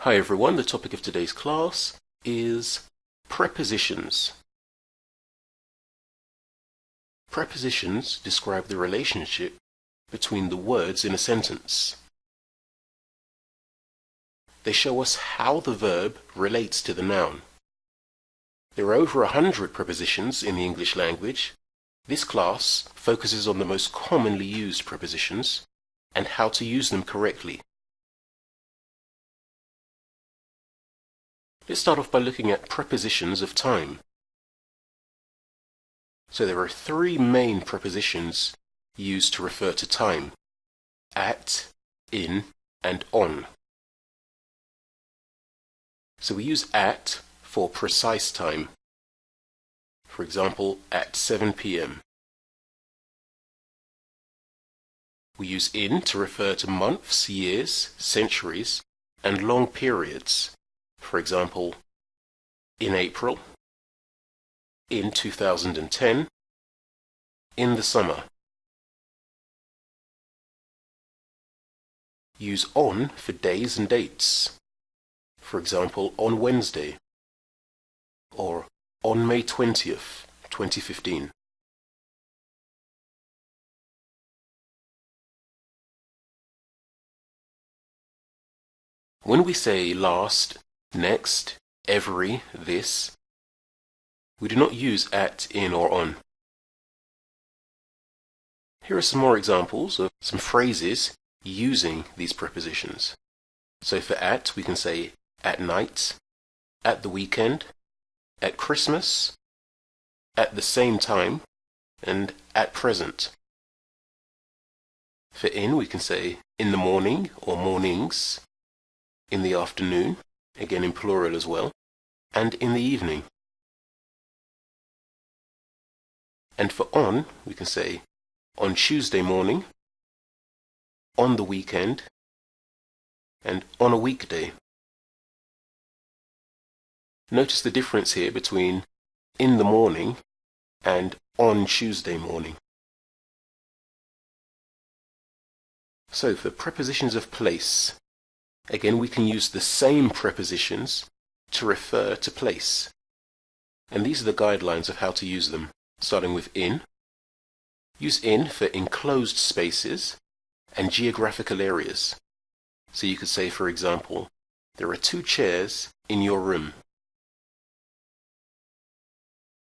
Hi everyone, the topic of today's class is prepositions. Prepositions describe the relationship between the words in a sentence. They show us how the verb relates to the noun. There are over 100 prepositions in the English language. This class focuses on the most commonly used prepositions and how to use them correctly. Let's start off by looking at prepositions of time. So there are three main prepositions used to refer to time: at, in, and on. So we use at for precise time. For example, at 7 p.m. We use in to refer to months, years, centuries, and long periods. For example, in April, in 2010, in the summer. Use on for days and dates. For example, on Wednesday, or on May 20th, 2015. When we say last, next, every, this, we do not use at, in, or on. Here are some more examples of some phrases using these prepositions. So for at, we can say at night, at the weekend, at Christmas, at the same time, and at present. For in, we can say in the morning or mornings, in the afternoon, again in plural as well, and in the evening. And for on, we can say on Tuesday morning, on the weekend, and on a weekday. Notice the difference here between in the morning and on Tuesday morning. So for prepositions of place, again we can use the same prepositions to refer to place. And these are the guidelines of how to use them, starting with in. Use in for enclosed spaces and geographical areas. So you could say, for example, there are 2 chairs in your room.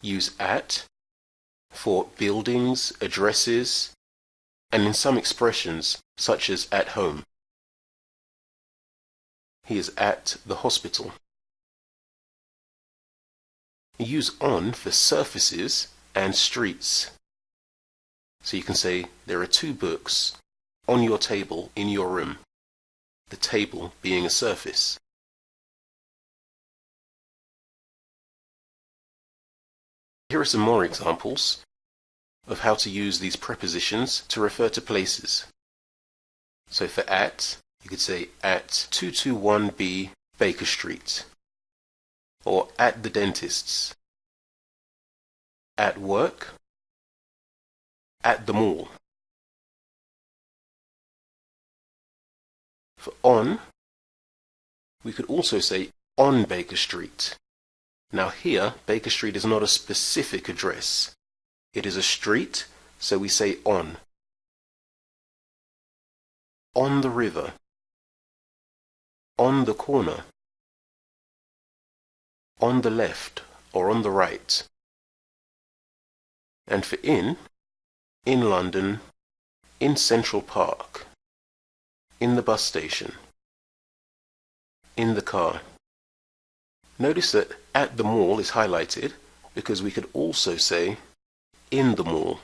Use at for buildings, addresses, and in some expressions, such as at home. He is at the hospital. Use on for surfaces and streets. So you can say, there are 2 books on your table in your room, the table being a surface. Here are some more examples of how to use these prepositions to refer to places. So for at, you could say at 221B Baker Street, or at the dentist's, at work, at the mall. For on, we could also say on Baker Street. Now here, Baker Street is not a specific address. It is a street, so we say on. On the river. On the corner. On the left or on the right. And for in London, in Central Park, in the bus station, in the car. Notice that at the mall is highlighted because we could also say in the mall.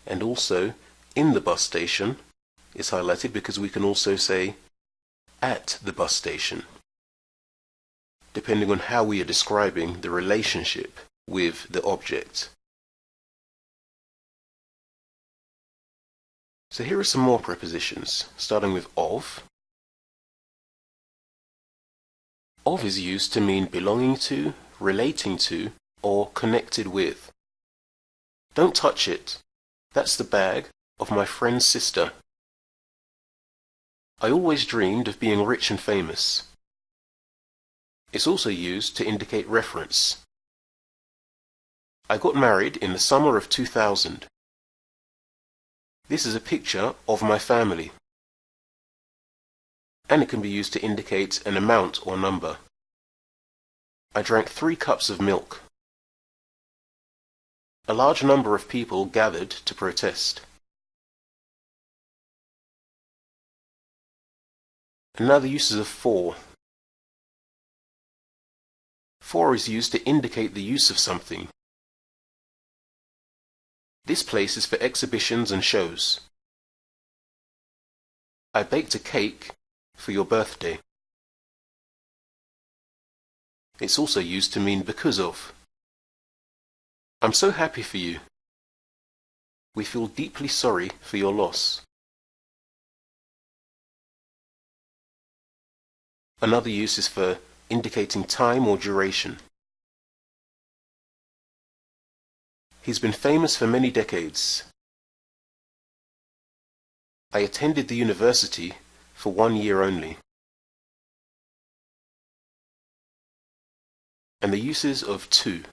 And also in the bus station is highlighted because we can also say at the bus station, depending on how we are describing the relationship with the object. So here are some more prepositions, starting with of. Of is used to mean belonging to, relating to, or connected with. Don't touch it. That's the bag of my friend's sister. I always dreamed of being rich and famous. It's also used to indicate reference. I got married in the summer of 2000. This is a picture of my family. And it can be used to indicate an amount or number. I drank 3 cups of milk. A large number of people gathered to protest. And now the uses of for. For is used to indicate the use of something. This place is for exhibitions and shows. I baked a cake for your birthday. It's also used to mean because of. I'm so happy for you. We feel deeply sorry for your loss. Another use is for indicating time or duration. He's been famous for many decades. I attended the university for 1 year only. And the uses of to.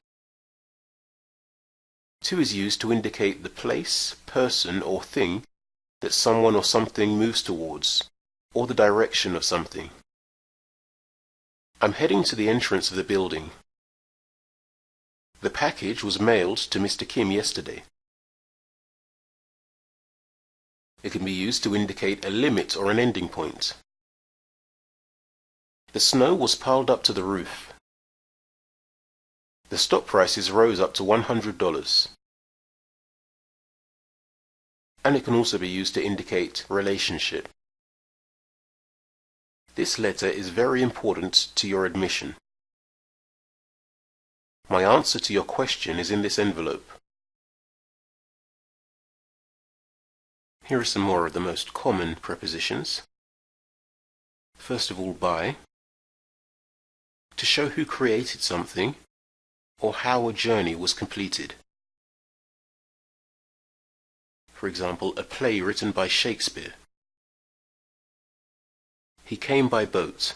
To is used to indicate the place, person, or thing that someone or something moves towards, or the direction of something. I'm heading to the entrance of the building. The package was mailed to Mr. Kim yesterday. It can be used to indicate a limit or an ending point. The snow was piled up to the roof. The stock prices rose up to $100. And it can also be used to indicate relationship. This letter is very important to your admission. My answer to your question is in this envelope. Here are some more of the most common prepositions. First of all, by, to show who created something or how a journey was completed. For example, a play written by Shakespeare. He came by boat.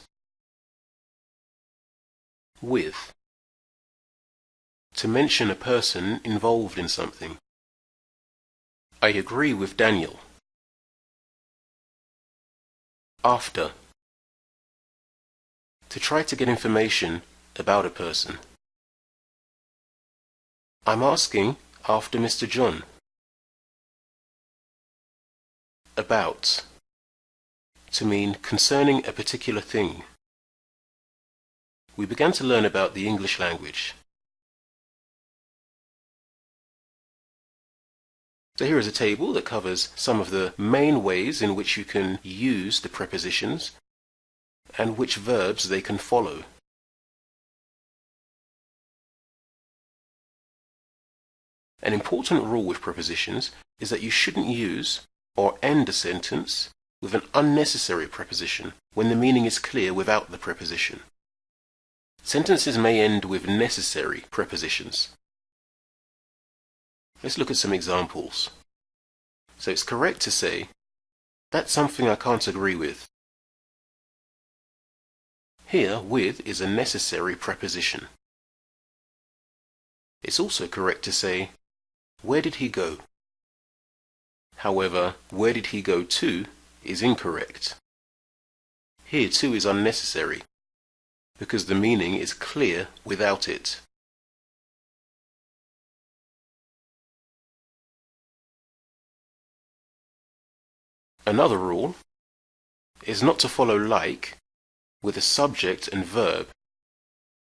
With, to mention a person involved in something. I agree with Daniel. After, to try to get information about a person. I'm asking after Mr. John. About, to mean concerning a particular thing. We began to learn about the English language. So here is a table that covers some of the main ways in which you can use the prepositions and which verbs they can follow. An important rule with prepositions is that you shouldn't use or end a sentence with an unnecessary preposition when the meaning is clear without the preposition. Sentences may end with necessary prepositions. Let's look at some examples. So it's correct to say, that's something I can't agree with. Here, with is a necessary preposition. It's also correct to say, where did he go? However, where did he go to is incorrect. Here to is unnecessary, because the meaning is clear without it. Another rule is not to follow like with a subject and verb,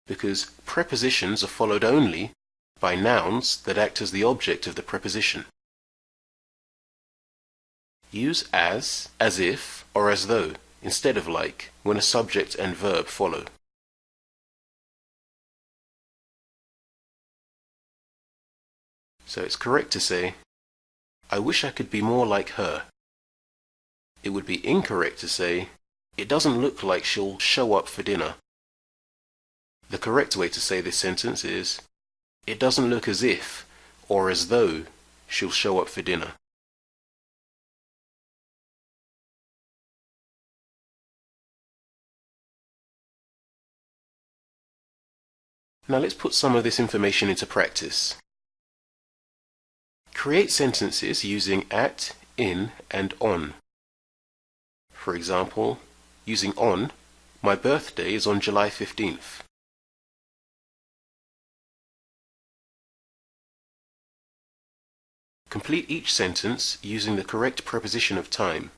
because prepositions are followed only by nouns that act as the object of the preposition. Use as if, or as though, instead of like, when a subject and verb follow. So it's correct to say, I wish I could be more like her. It would be incorrect to say, it doesn't look like she'll show up for dinner. The correct way to say this sentence is, it doesn't look as if or as though she'll show up for dinner. Now let's put some of this information into practice. Create sentences using at, in, and on. For example, using on, my birthday is on July 15th. Complete each sentence using the correct preposition of time.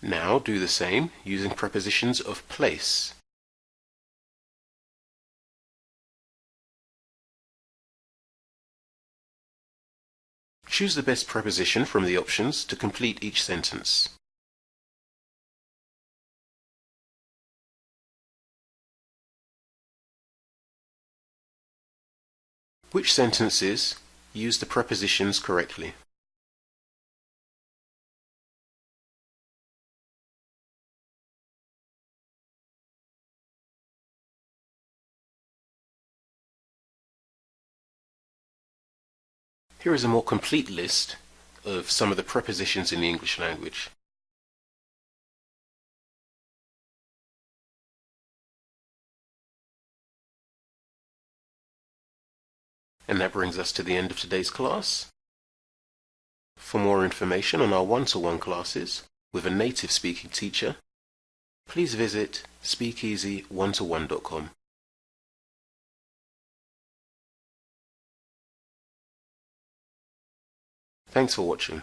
Now do the same using prepositions of place. Choose the best preposition from the options to complete each sentence. Which sentences use the prepositions correctly? Here is a more complete list of some of the prepositions in the English language. And that brings us to the end of today's class. For more information on our one-to-one classes with a native speaking teacher, please visit speakeasy1to1.com. Thanks for watching.